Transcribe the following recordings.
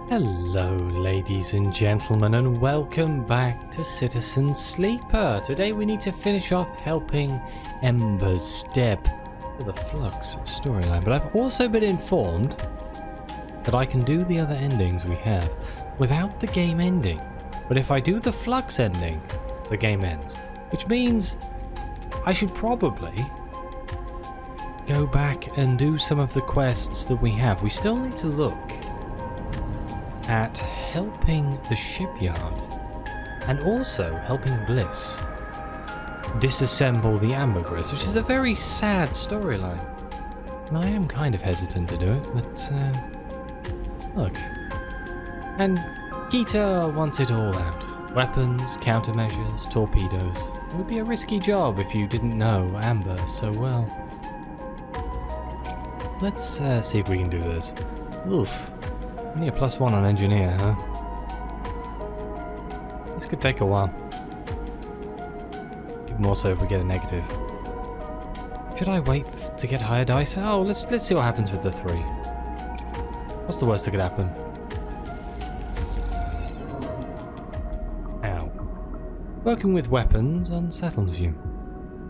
Hello ladies and gentlemen, and welcome back to Citizen Sleeper. Today we need to finish off helping Ember's step for the Flux storyline, but I've also been informed that I can do the other endings we have without the game ending. But if I do the Flux ending, the game ends, which means I should probably go back and do some of the quests that we have. We still need to look at helping the shipyard and also helping Bliss disassemble the ambergris, which is a very sad storyline. And I am kind of hesitant to do it, but look. And Gita wants it all out. Weapons, countermeasures, torpedoes. It would be a risky job if you didn't know Amber so well. Let's see if we can do this. Oof. Only a +1 on engineer, huh? This could take a while. Even more so if we get a negative. Should I wait to get higher dice? Oh, let's see what happens with the 3. What's the worst that could happen? Ow. Working with weapons unsettles you.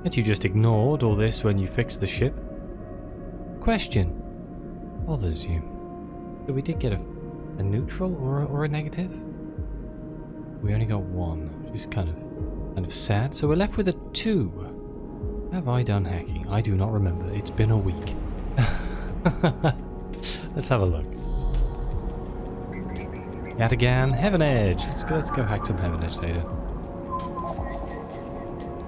But you just ignored all this when you fixed the ship. The question bothers you. So we did get a neutral or a negative. We only got 1, which is kind of sad. So we're left with a 2. Have I done hacking? I do not remember. It's been a week. Let's have a look. Yet again, Heaven Edge. Let's go hack some Heaven Edge data.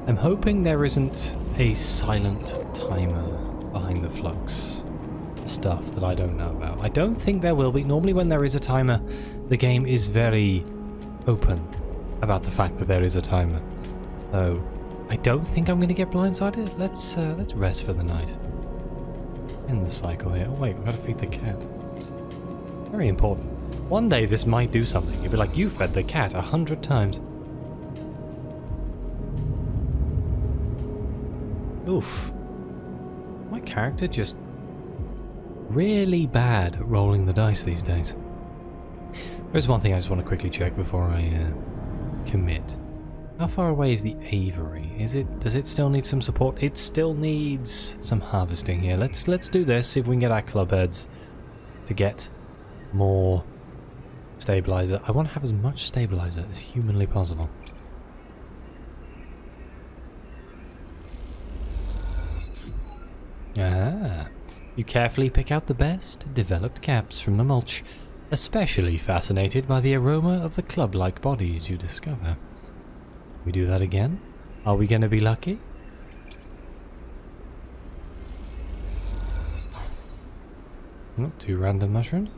I'm hoping there isn't a silent timer behind the Flux stuff that I don't know about. I don't think there will be. Normally when there is a timer, the game is very open about the fact that there is a timer. So I don't think I'm going to get blindsided. Let's rest for the night. End the cycle here. Oh wait, we've got to feed the cat. Very important. One day this might do something. It'd be like, you fed the cat 100 times. Oof. My character just really bad at rolling the dice these days. There's one thing I just want to quickly check before I commit. How far away is the Aviary? Does it still need some support? It still needs some harvesting here. Let's do this, see if we can get our club heads to get more stabilizer. I want to have as much stabilizer as humanly possible. Ah. You carefully pick out the best developed caps from the mulch, especially fascinated by the aroma of the club-like bodies you discover. We do that again? Are we going to be lucky? Oh, 2 random mushrooms.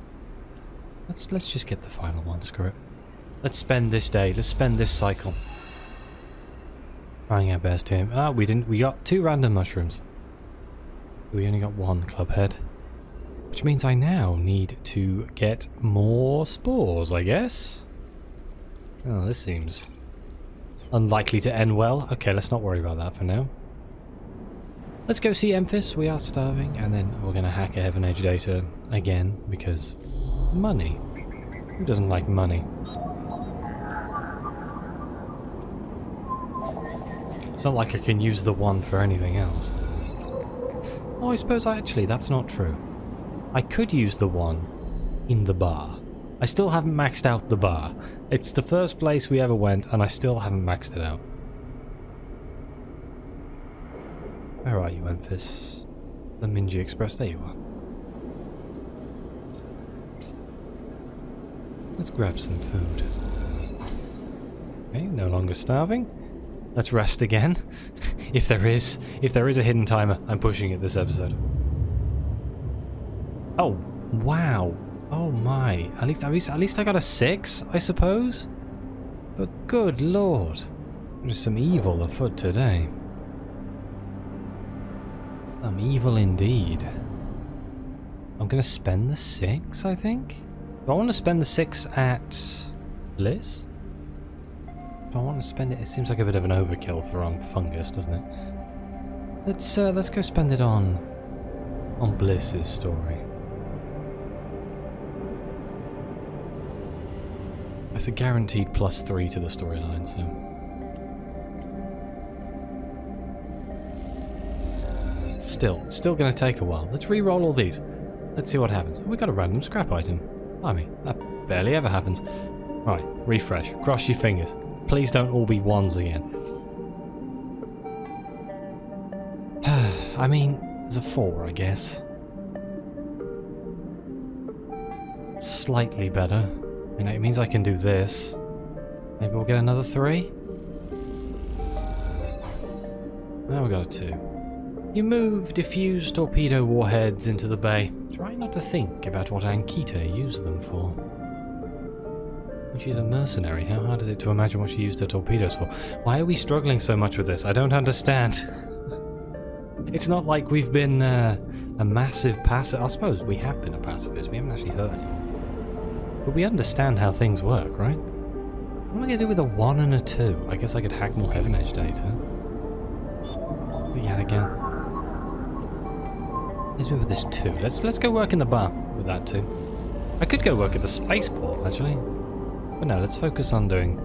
Let's just get the final one, screw it. Let's spend this day, let's spend this cycle trying our best here. Ah, we got 2 random mushrooms. We only got 1 club head, which means I now need to get more spores, I guess. Oh, this seems unlikely to end well. Okay, let's not worry about that for now. Let's go see Emphis. We are starving, and then we're going to hack a Heaven Edge data again, because money. Who doesn't like money? It's not like I can use the 1 for anything else. Oh, I suppose actually that's not true. I could use the 1 in the bar. I still haven't maxed out the bar. It's the first place we ever went and I still haven't maxed it out. Where are you, Memphis? The Minji Express, there you are. Let's grab some food. Okay, no longer starving. Let's rest again. If there is a hidden timer, I'm pushing it this episode. Oh, wow. Oh my. At least I got a 6, I suppose. But good lord. There's some evil afoot today. Some evil indeed. I'm gonna spend the 6, I think. Do I want to spend the 6 at Bliss? I want to spend it. It seems like a bit of an overkill for on fungus, doesn't it? Let's go spend it on Bliss's story. that's a guaranteed +3 to the storyline, so... Still gonna take a while. Let's re-roll all these. Let's see what happens. Oh, we got a random scrap item. I mean, that barely ever happens. Right, refresh. Cross your fingers. Please don't all be ones again. I mean, there's a 4, I guess. Slightly better. And it means I can do this. Maybe we'll get another 3? Now we got a 2. You move diffused torpedo warheads into the bay. Try not to think about what Ankita used them for. She's a mercenary. How hard is it to imagine what she used her torpedoes for? Why are we struggling so much with this? I don't understand. It's not like we've been a massive pacifist. I suppose we have been a pacifist. We haven't actually hurt anyone. But we understand how things work, right? What am I going to do with a 1 and a 2? I guess I could hack more Heaven Edge data. Yet again. Let's move with this 2. Let's go work in the bar with that 2. I could go work at the spaceport, actually. But no, let's focus on doing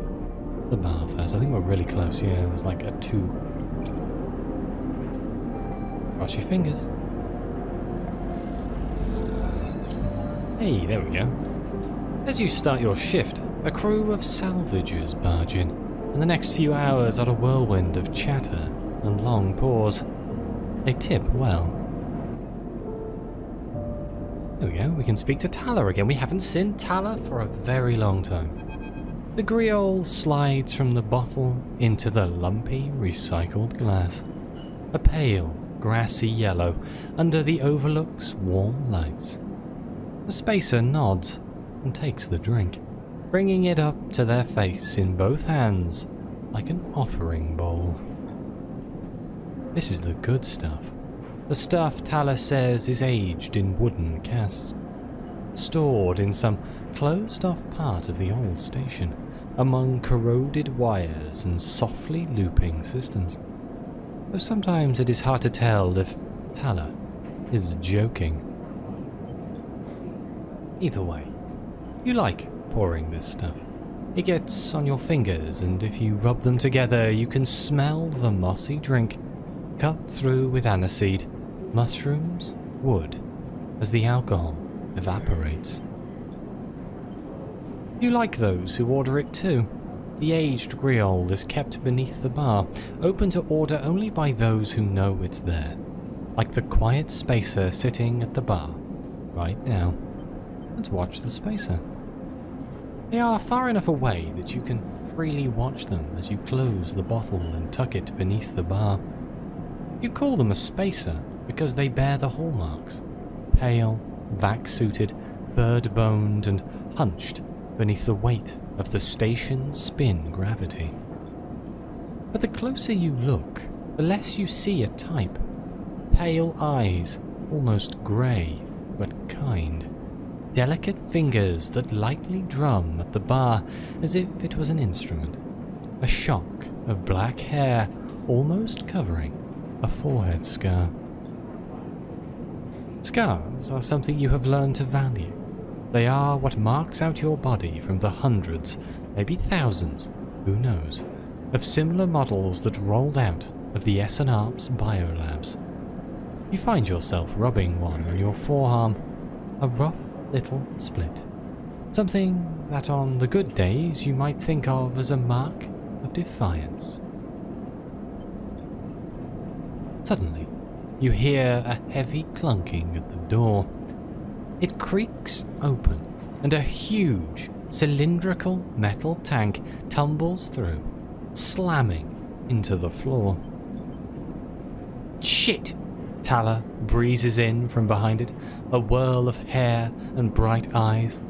the bar first. I think we're really close. Yeah, there's like a 2. Cross your fingers. Hey, there we go. As you start your shift, a crew of salvagers barge in, and the next few hours are a whirlwind of chatter and long pause. They tip well. There we go, we can speak to Tala again. We haven't seen Tala for a very long time. The griol slides from the bottle into the lumpy, recycled glass. A pale, grassy yellow under the overlook's warm lights. The spacer nods and takes the drink, bringing it up to their face in both hands like an offering bowl. This is the good stuff. The stuff Tala says is aged in wooden casks, stored in some closed-off part of the old station, among corroded wires and softly looping systems. Though sometimes it is hard to tell if Tala is joking. Either way, you like pouring this stuff. It gets on your fingers, and if you rub them together, you can smell the mossy drink cut through with aniseed, mushrooms, wood, as the alcohol evaporates. You like those who order it too. The aged griol is kept beneath the bar, open to order only by those who know it's there, like the quiet spacer sitting at the bar right now. Let's watch the spacer. They are far enough away that you can freely watch them as you close the bottle and tuck it beneath the bar. You call them a spacer because they bear the hallmarks. Pale, vac-suited, bird-boned and hunched beneath the weight of the station's spin gravity. But the closer you look, the less you see a type. Pale eyes, almost grey, but kind. Delicate fingers that lightly drum at the bar as if it was an instrument. A shock of black hair almost covering a forehead scar. Scars are something you have learned to value. They are what marks out your body from the hundreds, maybe thousands, who knows, of similar models that rolled out of the S&ARP's biolabs. You find yourself rubbing one on your forearm, a rough little split. Something that on the good days you might think of as a mark of defiance. Suddenly, you hear a heavy clunking at the door. It creaks open, and a huge, cylindrical metal tank tumbles through, slamming into the floor. Shit! Tala breezes in from behind it, a whirl of hair and bright eyes.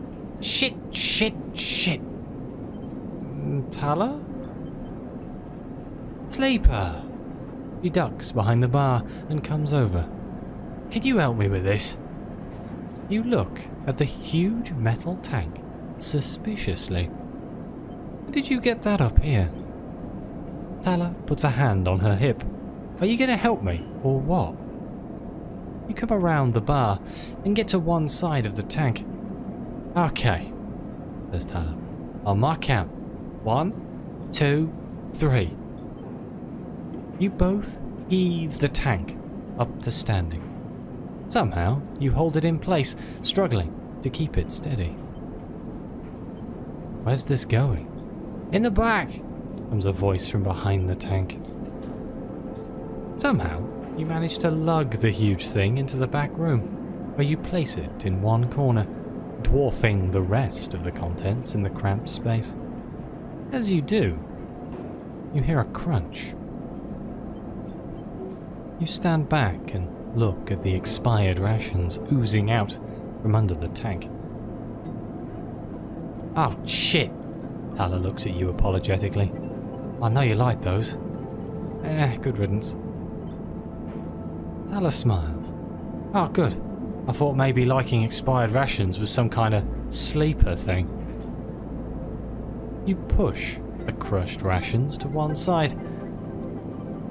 Shit, shit, shit! Tala? Sleeper! He ducks behind the bar and comes over. Can you help me with this? You look at the huge metal tank suspiciously. How did you get that up here? Tala puts a hand on her hip. Are you going to help me, or what? You come around the bar and get to one side of the tank. Okay, says Tala. On my count. 1, 2, 3. You both heave the tank up to standing. Somehow, you hold it in place, struggling to keep it steady. Where's this going? In the back, comes a voice from behind the tank. Somehow, you manage to lug the huge thing into the back room, where you place it in one corner, dwarfing the rest of the contents in the cramped space. As you do, you hear a crunch. You stand back and look at the expired rations oozing out from under the tank. Oh shit! Tala looks at you apologetically. I know you like those. Good riddance. Tala smiles. Oh good. I thought maybe liking expired rations was some kind of sleeper thing. You push the crushed rations to one side.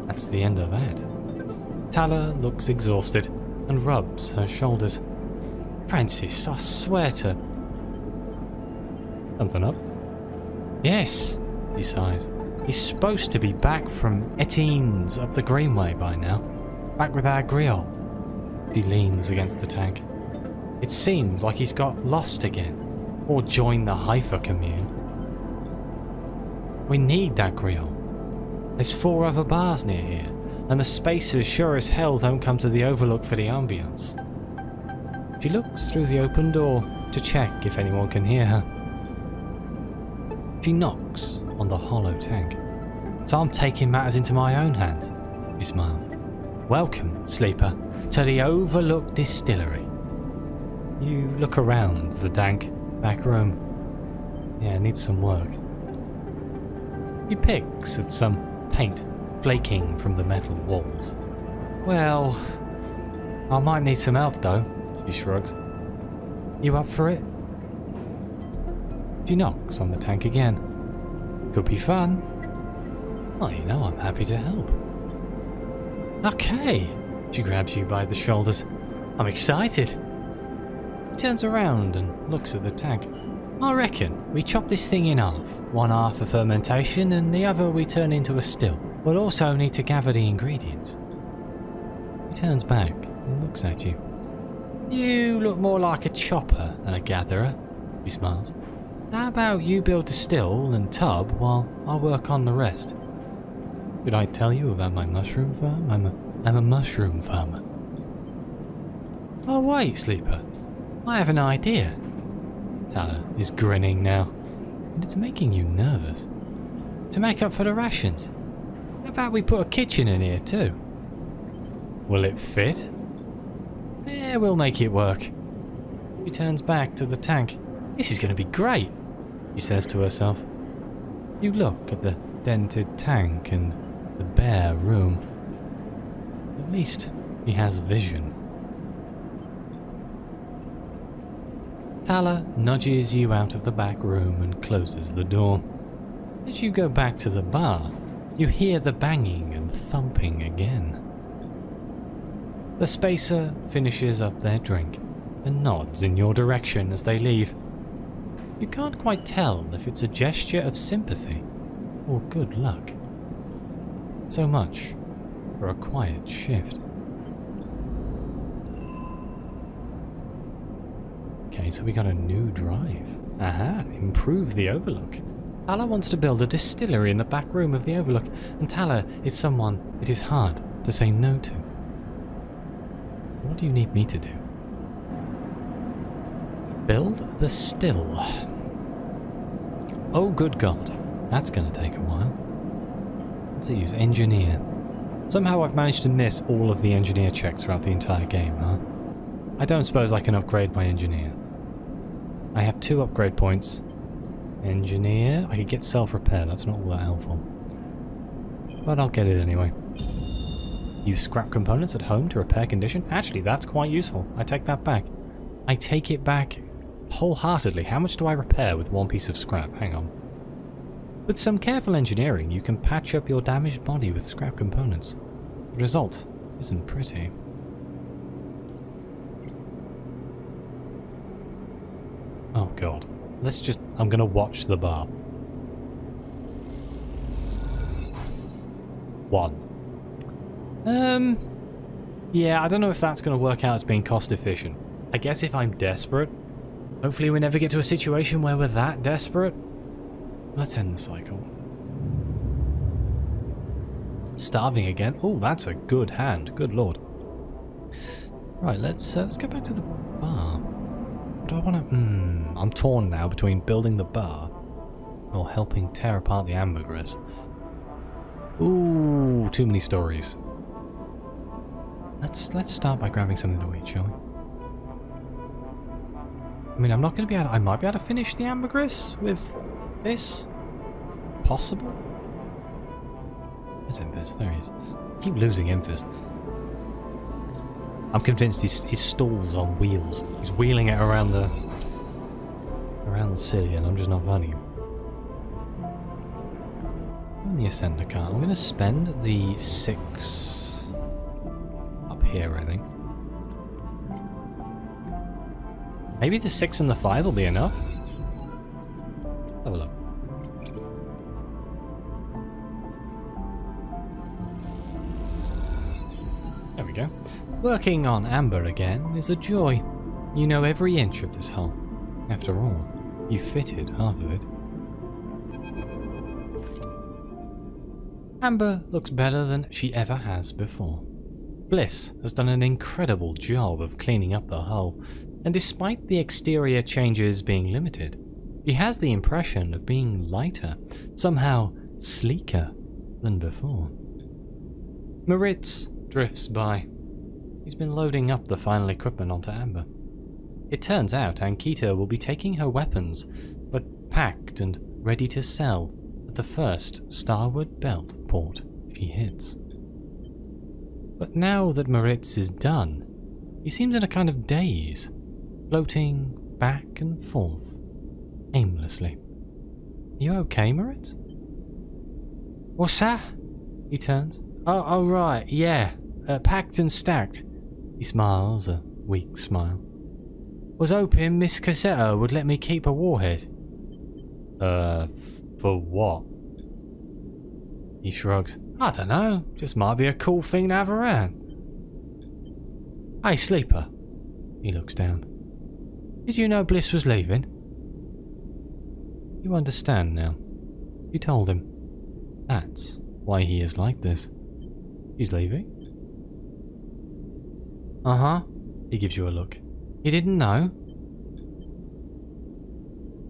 That's the end of that. Tala looks exhausted and rubs her shoulders. Francis, I swear to... Something up? Yes, he sighs. He's supposed to be back from Etienne's up the Greenway by now. Back with our griot. He leans against the tank. It seems like he's got lost again, or joined the Haifa commune. We need that griot. There's 4 other bars near here, and the spacers sure as hell don't come to the Overlook for the ambience. She looks through the open door to check if anyone can hear her. She knocks on the hollow tank. So I'm taking matters into my own hands, she smiles. Welcome, sleeper, to the Overlook Distillery. You look around the dank back room. Yeah, it needs some work. You picks at some paint flaking from the metal walls. Well, I might need some help though, she shrugs. You up for it? She knocks on the tank again. Could be fun. Well, you know I'm happy to help. Okay, she grabs you by the shoulders. I'm excited. She turns around and looks at the tank. I reckon we chop this thing in half. One half for fermentation and the other we turn into a still. We'll also need to gather the ingredients. He turns back and looks at you. You look more like a chopper than a gatherer, he smiles. How about you build a still and tub while I work on the rest? Should I tell you about my mushroom farm? I'm a mushroom farmer. Oh wait, sleeper. I have an idea. Tala is grinning now, and it's making you nervous. To make up for the rations, how about we put a kitchen in here too? Will it fit? Yeah, we'll make it work. She turns back to the tank. This is going to be great, she says to herself. You look at the dented tank and the bare room. At least he has vision. Tala nudges you out of the back room and closes the door. As you go back to the bar, you hear the banging and thumping again. The spacer finishes up their drink and nods in your direction as they leave. You can't quite tell if it's a gesture of sympathy or good luck. So much for a quiet shift. Okay, so we got a new drive. Aha, improve the Overlook. Tala wants to build a distillery in the back room of the Overlook, and Tala is someone it is hard to say no to. What do you need me to do? Build the still. Oh good god, that's going to take a while. Let's use engineer. Somehow I've managed to miss all of the engineer checks throughout the entire game, huh? I don't suppose I can upgrade my engineer. I have 2 upgrade points. Engineer. I could get self-repair, that's not all that helpful. But I'll get it anyway. Use scrap components at home to repair condition. Actually, that's quite useful. I take that back. I take it back wholeheartedly. How much do I repair with 1 piece of scrap? Hang on. With some careful engineering, you can patch up your damaged body with scrap components. The result isn't pretty. Oh god. Let's just... I'm gonna watch the bar. 1. Yeah, I don't know if that's gonna work out as being cost efficient. I guess if I'm desperate. Hopefully we never get to a situation where we're that desperate. Let's end the cycle. Starving again. Oh, that's a good hand. Good lord. Right, let's go back to the bar. Do I want to... I'm torn now between building the bar or helping tear apart the ambergris. Ooh, too many stories. Let's start by grabbing something to eat, shall we? I mean, I'm not going to be able... I might be able to finish the ambergris with this. Possible? Where's Emphys? There he is. I keep losing Emphys. I'm convinced his stall's on wheels. He's wheeling it around the city, and I'm just not finding him. In the ascender car, I'm going to spend the 6 up here, I think. Maybe the 6 and the 5 will be enough. Have a look. There we go. Working on amber again is a joy. You know every inch of this hull. After all, you fitted half of it. Amber looks better than she ever has before. Bliss has done an incredible job of cleaning up the hull, and despite the exterior changes being limited, she has the impression of being lighter, somehow sleeker than before. Moritz drifts by. He's been loading up the final equipment onto Amber. It turns out Ankita will be taking her weapons, but packed and ready to sell at the first starward belt port she hits. But now that Moritz is done, he seems in a kind of daze, floating back and forth, aimlessly. You okay, Moritz? What's that? He turns. Oh right, yeah. Packed and stacked. He smiles, a weak smile. Was hoping Miss Cassetta would let me keep a warhead. For what? He shrugs. I don't know, just might be a cool thing to have around. Hey, Sleeper. He looks down. Did you know Bliss was leaving? You understand now. You told him. That's why he is like this. He's leaving? Uh-huh. He gives you a look. You didn't know?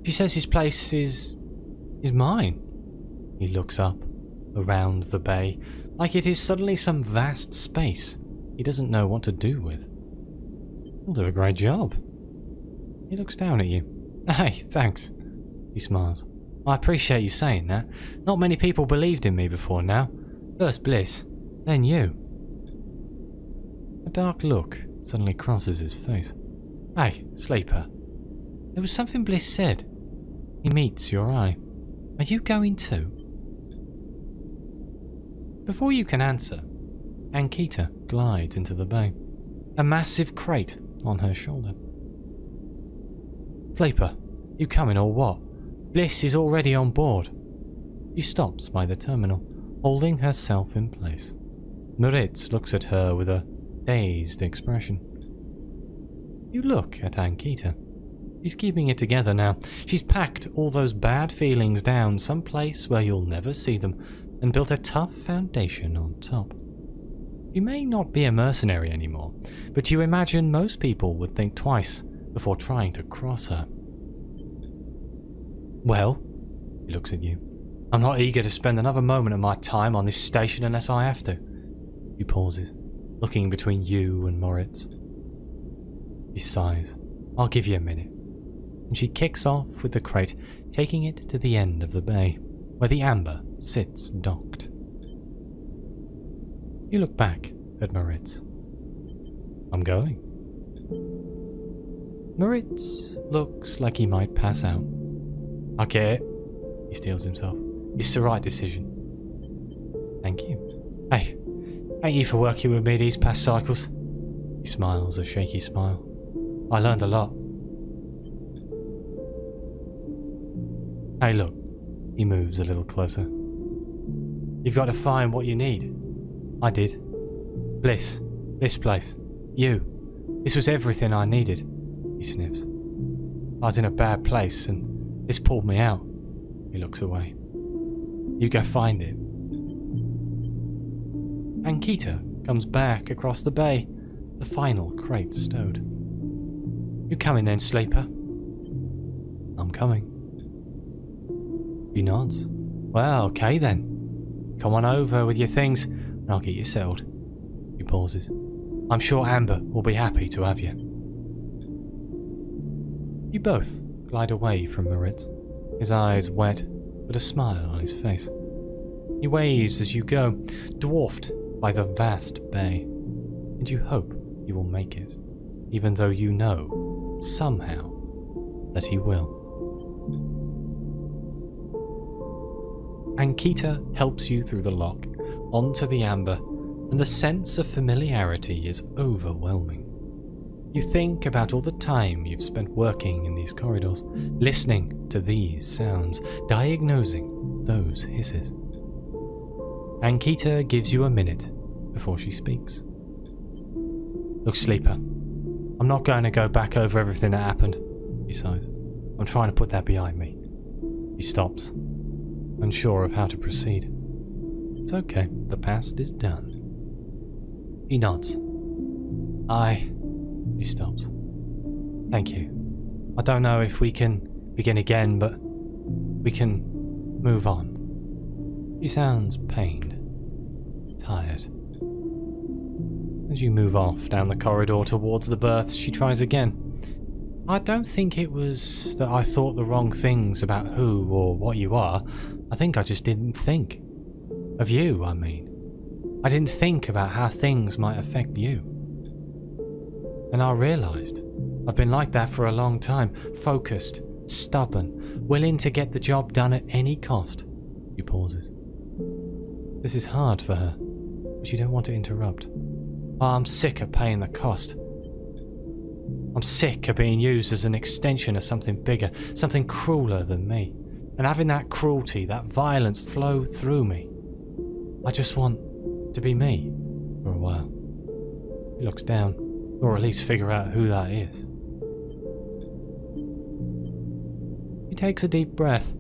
She says his place is mine. He looks up, around the bay, like it is suddenly some vast space he doesn't know what to do with. You'll do a great job. He looks down at you. Hey, thanks. He smiles. I appreciate you saying that. Not many people believed in me before now. First Bliss, then you. A dark look suddenly crosses his face. Hey, Sleeper. There was something Bliss said. He meets your eye. Are you going too? Before you can answer, Ankita glides into the bay, a massive crate on her shoulder. Sleeper, you coming or what? Bliss is already on board. She stops by the terminal, holding herself in place. Moritz looks at her with a dazed expression. You look at Ankita. She's keeping it together now. She's packed all those bad feelings down someplace where you'll never see them, and built a tough foundation on top. You may not be a mercenary anymore, but you imagine most people would think twice before trying to cross her. Well, he looks at you. I'm not eager to spend another moment of my time on this station unless I have to. He pauses, looking between you and Moritz. She sighs. I'll give you a minute. And she kicks off with the crate, taking it to the end of the bay, where the amber sits docked. You look back at Moritz. I'm going. Moritz looks like he might pass out. I get it. He steels himself. It's the right decision. Thank you. Hey, thank you for working with me these past cycles. He smiles a shaky smile. I learned a lot. Hey look, he moves a little closer. You've got to find what you need. I did. Bliss, this place, you. This was everything I needed. He sniffs. I was in a bad place and this pulled me out. He looks away. You go find it. Ankita comes back across the bay, the final crate stowed. You coming then, sleeper? I'm coming. He nods. Well, okay then. Come on over with your things and I'll get you settled. He pauses. I'm sure Amber will be happy to have you. You both glide away from Moritz, his eyes wet, but a smile on his face. He waves as you go, dwarfed by the vast bay, and you hope he will make it, even though you know, somehow, that he will. Ankita helps you through the lock, onto the amber, and the sense of familiarity is overwhelming. You think about all the time you've spent working in these corridors, listening to these sounds, diagnosing those hisses. Ankita gives you a minute before she speaks. Look, sleeper, I'm not going to go back over everything that happened, he sighs. I'm trying to put that behind me. He stops, unsure of how to proceed. It's okay, the past is done. He nods. He stops. Thank you. I don't know if we can begin again, but we can move on. She sounds pained, tired. As you move off down the corridor towards the berths, she tries again. I don't think it was that I thought the wrong things about who or what you are. I think I just didn't think. Of you, I mean. I didn't think about how things might affect you. And I realised I've been like that for a long time, focused, stubborn, willing to get the job done at any cost. She pauses. This is hard for her, but you don't want to interrupt. Oh, I'm sick of paying the cost. I'm sick of being used as an extension of something bigger, something crueler than me, and having that cruelty, that violence flow through me. I just want to be me for a while. He looks down, or at least figure out who that is. He takes a deep breath.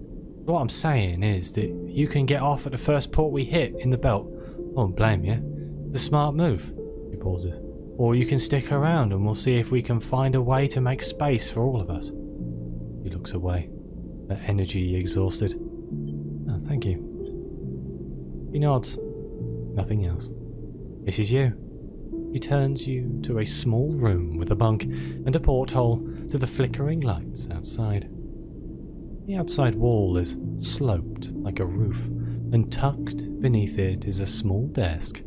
What I'm saying is that you can get off at the first port we hit in the belt. I won't blame you. The smart move. He pauses. Or you can stick around and we'll see if we can find a way to make space for all of us. He looks away, her energy exhausted. Oh, thank you. He nods. Nothing else. This is you. He turns you to a small room with a bunk and a porthole to the flickering lights outside. The outside wall is sloped like a roof, and tucked beneath it is a small desk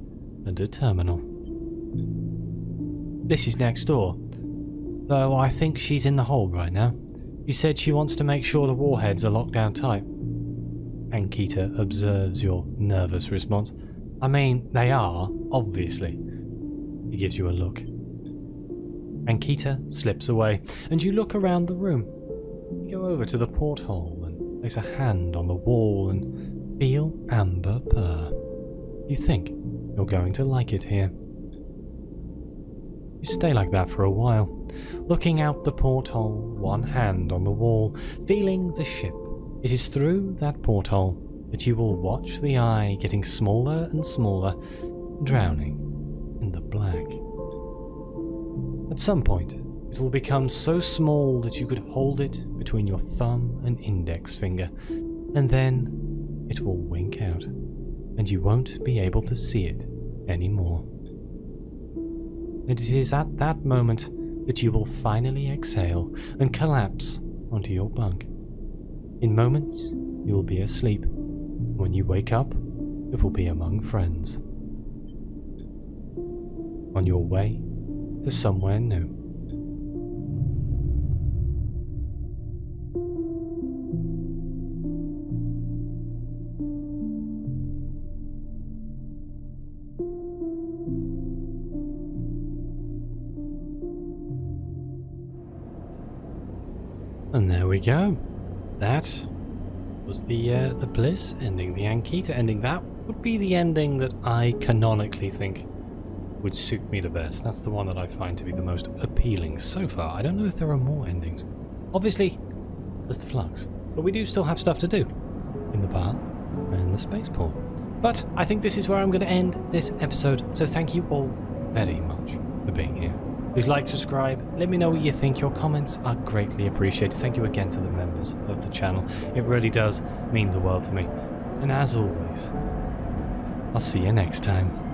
and a terminal. This is next door, though I think she's in the hold right now. She said she wants to make sure the warheads are locked down tight. Ankita observes your nervous response. I mean, they are, obviously. He gives you a look. Ankita slips away, and you look around the room. You go over to the porthole and place a hand on the wall and feel amber purr. You think you're going to like it here. You stay like that for a while, looking out the porthole, one hand on the wall, feeling the ship. It is through that porthole that you will watch the eye getting smaller and smaller, drowning in the black. At some point, it will become so small that you could hold it between your thumb and index finger, and then it will wink out, and you won't be able to see it anymore. And it is at that moment that you will finally exhale and collapse onto your bunk. In moments, you will be asleep. When you wake up, it will be among friends. On your way to somewhere new. And there we go. That was the Bliss ending, the Ankita ending. That would be the ending that I canonically think would suit me the best. That's the one that I find to be the most appealing so far. I don't know if there are more endings. Obviously, there's the Flux, but we do still have stuff to do in the bar and the spaceport. But I think this is where I'm going to end this episode, so thank you all very much for being here. Please like, subscribe, let me know what you think. Your comments are greatly appreciated. Thank you again to the members of the channel. It really does mean the world to me. And as always, I'll see you next time.